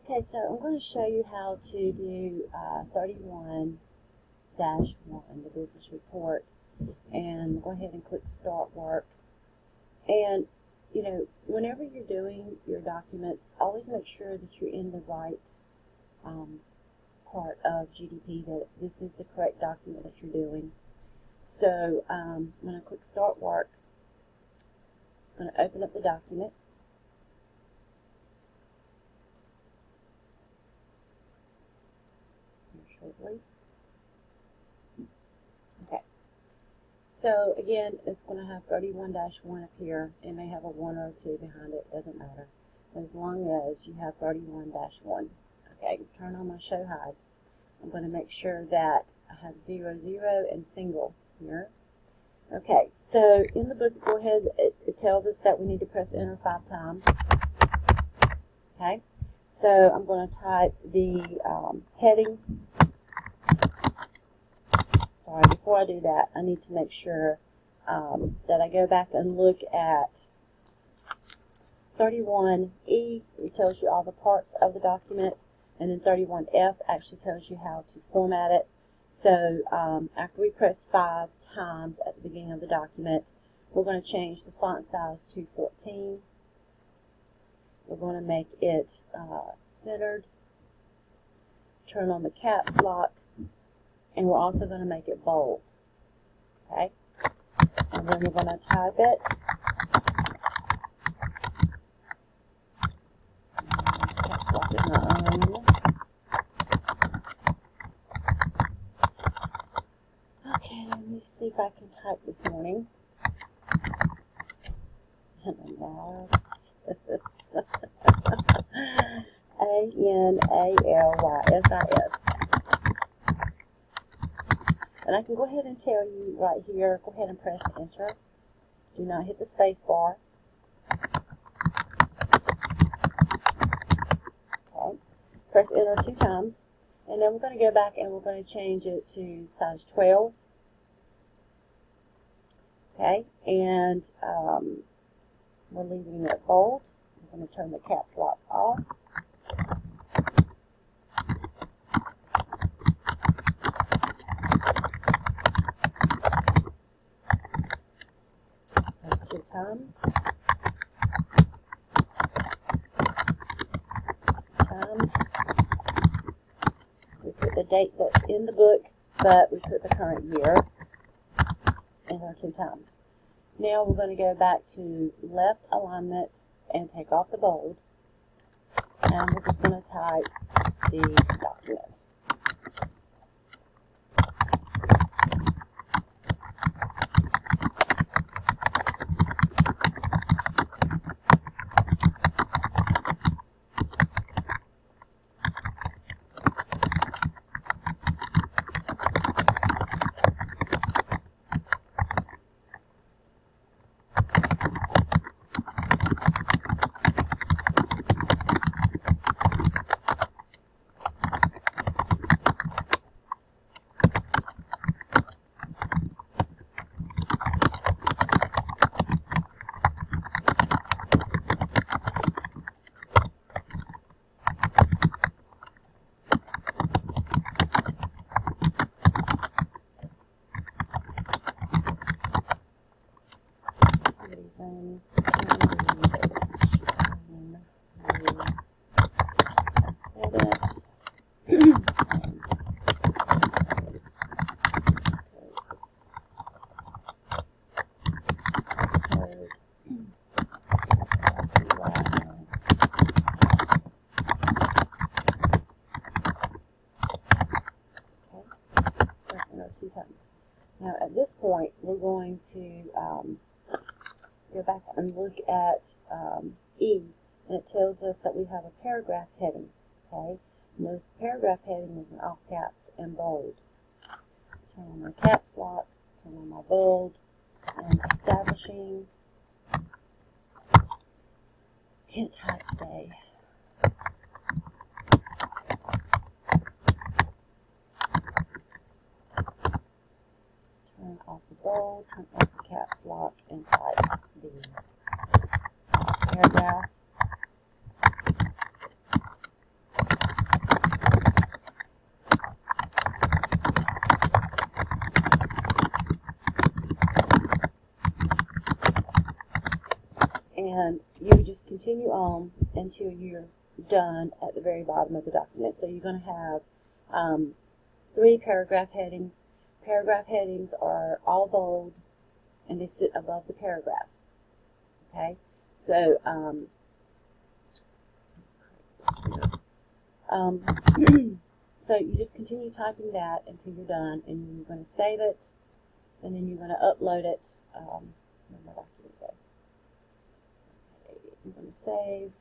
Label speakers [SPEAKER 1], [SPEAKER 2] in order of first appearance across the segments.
[SPEAKER 1] Okay, so I'm going to show you how to do 31-1, the business report, and go ahead and click Start Work. And, you know, whenever you're doing your documents, always make sure that you're in the right part of GDP, that this is the correct document that you're doing. So I'm going to click Start Work. I'm going to open up the document. Shortly. Okay. So again, it's going to have 31-1 up here. It may have a 1 or a 2 behind it. Doesn't matter. As long as you have 31-1. Okay. Turn on my show hide. I'm going to make sure that I have 0, 0 and single here. Okay. So in the book, go ahead. It tells us that we need to press enter 5 times. Okay. So I'm going to type the heading. Sorry, before I do that, I need to make sure that I go back and look at 31E. It tells you all the parts of the document, and then 31F actually tells you how to format it. So after we press 5 times at the beginning of the document, we're going to change the font size to 14. We're going to make it centered, turn on the caps lock, and we're also going to make it bold. Okay? And then we're going to type it. Caps lock is not on. Okay, let me see if I can type this morning. A-N-A-L-Y-S-I-S. And I can go ahead and tell you right here, go ahead and press enter. Do not hit the space bar. Okay. Press enter 2 times. And then we're going to go back and we're going to change it to size 12. Okay. And we're leaving it bold. I'm going to turn the caps lock off. Press 2 times. We put the date that's in the book, but we put the current year. Enter 2 times. Now we're going to go back to left alignment and take off the bold. And we're just going to type the document. Now at this point, we're going to go back and look at E, and it tells us that we have a paragraph heading. Okay, and this paragraph heading is in all caps and bold. Turn on my caps lock, turn on my bold, and establishing. Can't type today. Turn off the bold, turn off the caps lock, and type the paragraph. and you would just continue on until you're done at the very bottom of the document. So you're going to have 3 paragraph headings. Paragraph headings are all bold, and they sit above the paragraph. Okay, so so you just continue typing that until you're done, and you're going to save it, and then you're going to upload it. Where my document go? Okay, I'm going to save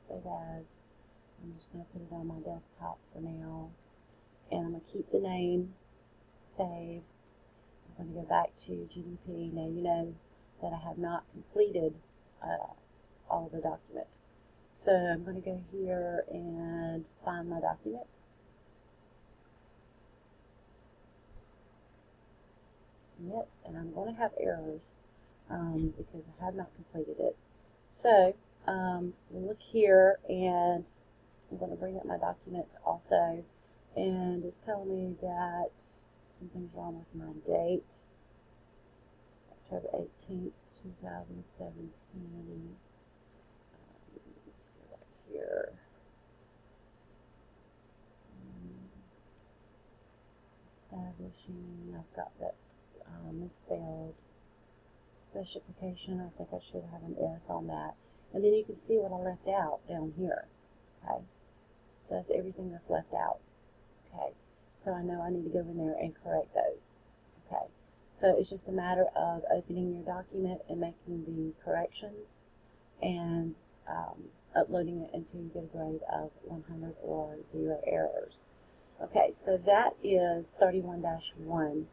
[SPEAKER 1] as. I'm just going to put it on my desktop for now, and I'm going to keep the name, save. I'm going to go back to GDP. Now you know that I have not completed all of the document. So I'm going to go here and find my document. Yep, and I'm going to have errors because I have not completed it. So we'll look here, and I'm going to bring up my document also, and it's telling me that something's wrong with my date, October 18th, 2017. Let's go back here. Establishing, I've got that misspelled. Specification, I think I should have an S on that. And then you can see what I left out down here. Okay, so that's everything that's left out. Okay, so I know I need to go in there and correct those. Okay, so it's just a matter of opening your document and making the corrections and uploading it until you get a grade of 100 or 0 errors. Okay, so that is 31-1.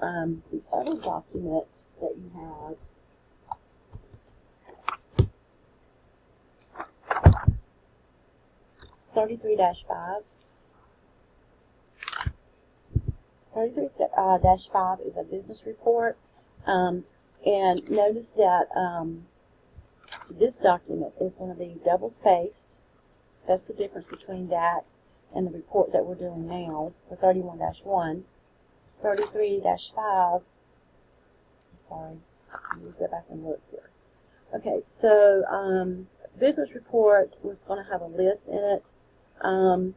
[SPEAKER 1] The other document that you have is 33-5. 33-5 is a business report, and notice that this document is going to be double-spaced. That's the difference between that and the report that we're doing now for 31-1. 33-5, sorry, let me go back and look here. Okay, so business report was going to have a list in it. I'm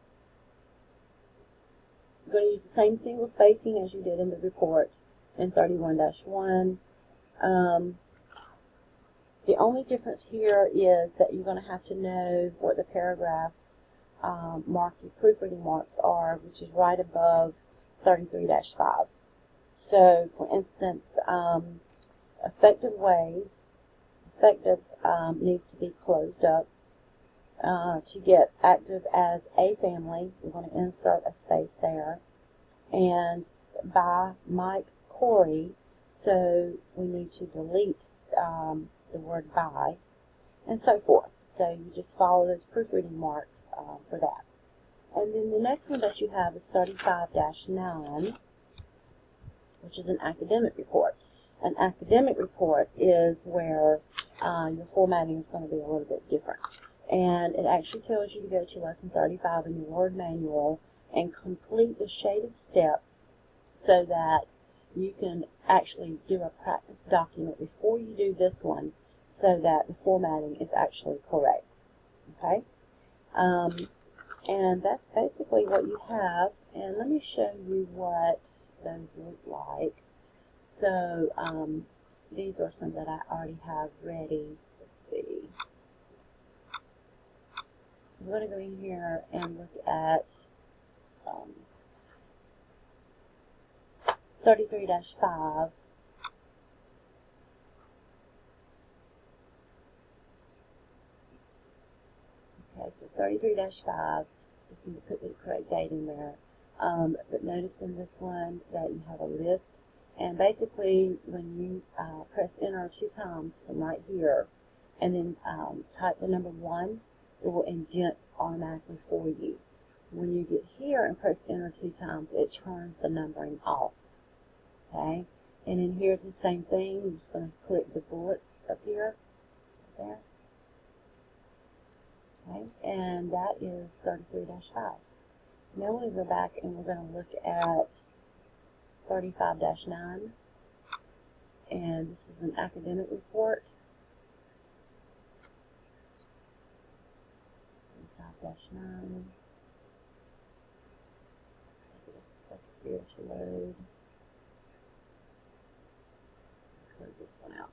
[SPEAKER 1] going to use the same single spacing as you did in the report in 31-1. The only difference here is that you're going to have to know what the paragraph proofreading marks are, which is right above 33-5. So, for instance, effective needs to be closed up. To get active as a family, we're going to insert a space there. And by Mike Corey, so we need to delete the word by, and so forth. So you just follow those proofreading marks for that. And then the next one that you have is 35-9, which is an academic report. An academic report is where your formatting is going to be a little bit different. And it actually tells you to go to lesson 35 in your Word manual and complete the shaded steps so that you can actually do a practice document before you do this one so that the formatting is actually correct. Okay? And that's basically what you have. And let me show you what those look like. So these are some that I already have ready. Let's see. So I'm going to go in here and look at 33-5. Okay, so 33-5, just need to put the correct date in there. But notice in this one that you have a list, and basically when you press enter 2 times from right here, and then type the number 1, it will indent automatically for you. When you get here and press enter 2 times, it turns the numbering off. Okay, and in here the same thing. You're just going to click the bullets up here, there. Okay, and that is 33-5. Now we're going to go back and we're going to look at 35-9, and this is an academic report. 35-9. Give us a second here to load. Close this one out.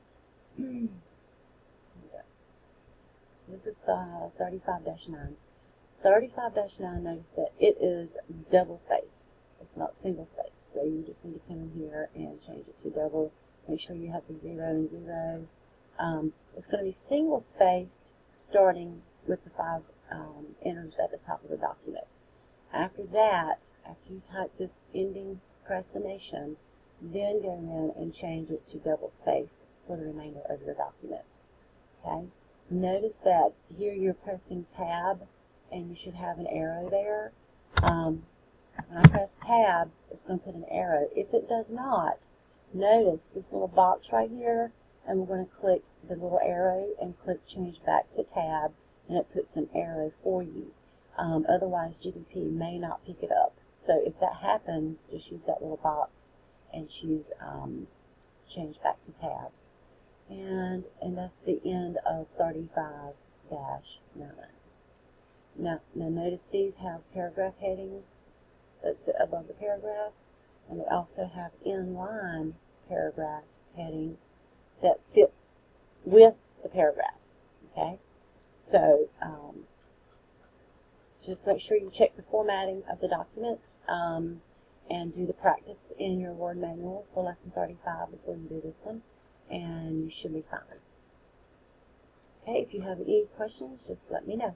[SPEAKER 1] This is the 35-9. 35-9, notice that it is double spaced. It's not single spaced. So you just need to come in here and change it to double. Make sure you have the 0 and 0. It's going to be single spaced starting with the 5 enters at the top of the document. After that, after you type this ending procrastination, then go in and change it to double space for the remainder of your document. Okay? Notice that here you're pressing tab and you should have an arrow there. When I press tab, it's going to put an arrow. If it does not, notice this little box right here, and we're going to click the little arrow and click change back to tab, and it puts an arrow for you. Otherwise, GBP may not pick it up. So if that happens, just use that little box and choose change back to tab. And that's the end of 35-9. Now notice these have paragraph headings that sit above the paragraph, and they also have inline paragraph headings that sit with the paragraph. Okay, so just make sure you check the formatting of the document and do the practice in your Word manual for lesson 35 before you do this one, and you should be fine. Okay, if you have any questions, just let me know.